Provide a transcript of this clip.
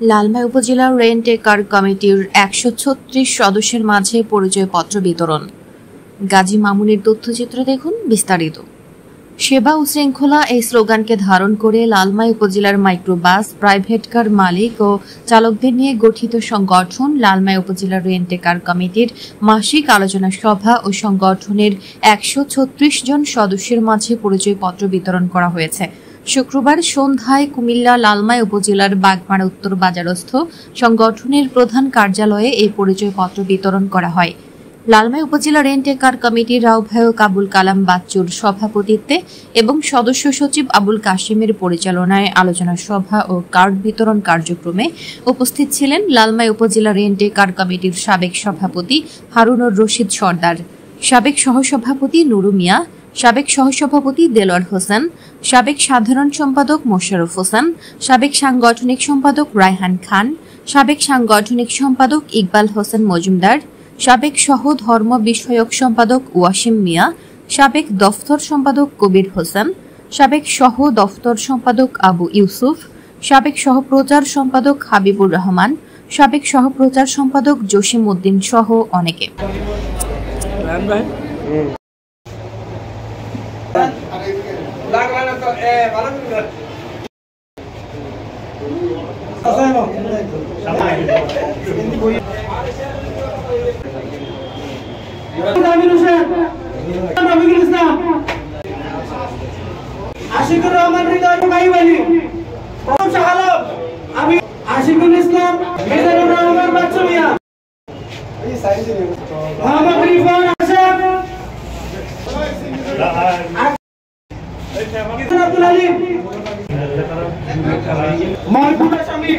লালমাই উপজেলা রেন্ট এ কার কমিটির ১৩৬ সদস্যের মাঝে পরিচয়পত্র বিতরণ। গাজী মামুনের তথ্যচিত্র দেখুন বিস্তারিত। সেবা ও শৃঙ্খলা এই স্লোগানকে ধারণ করে লালমাই উপজেলার মাইক্রোবাস, প্রাইভেট কার মালিক ও চালকদের নিয়ে গঠিত সংগঠন লালমাই উপজেলা রেন্ট এ কার কমিটির মাসিক আলোচনা সভা ও সংগঠনের ১৩৬ জন সদস্যের মাঝে পরিচয়পত্র বিতরণ করা হয়েছে। শুক্রবার সন্ধ্যায় কুমিল্লা লালমাই উপজেলার বাগমারা উত্তর বাজারস্থ সংগঠনের প্রধান কার্যালয়ে এই পরিচয়পত্র বিতরণ করা হয়। লালমাই উপজেলা রেন্ট এ কার কমিটির আহ্বায়ক আবুল কালাম বাচ্চুর সভাপতিত্বে এবং সদস্য সচিব আবুল কাশিমের পরিচালনায় আলোচনা সভা ও কার্ড বিতরণ কার্যক্রমে উপস্থিত ছিলেন লালমাই উপজেলা রেন্ট এ কার কমিটির সাবেক সভাপতি হারুনুর রশিদ সর্দার, সাবেক সহসভাপতি নুরু মিয়া, সাবেক সহসভাপতি দেলোয়ার হোসেন, সাবেক সাধারণ সম্পাদক মোশাররফ হোসেন, সাবেক সাংগঠনিক সম্পাদক রায়হান খান, সাবেক সাংগঠনিক সম্পাদক ইকবাল হোসেন মজুমদার, সাবেক সহ ধর্ম বিষয়ক সম্পাদক ওয়াসিম মিয়া, সাবেক দফতর সম্পাদক কবির হোসেন, সাবেক সহ দফতর সম্পাদক আবু ইউসুফ, সাবেক সহপ্রচার সম্পাদক হাবিবুর রহমান, সাবেক সহপ্রচার সম্পাদক জসিম উদ্দিন সহ অনেকে। আশিকুর রহমান হৃদয় ভাইবালি, আমি আশিকুল ইসলাম, মিজানুর রহমান বাচ্চু মিয়া, মোহাম্মদ রিফান আশরাফ, আব্দুল আলিম, মহবুব আসামি।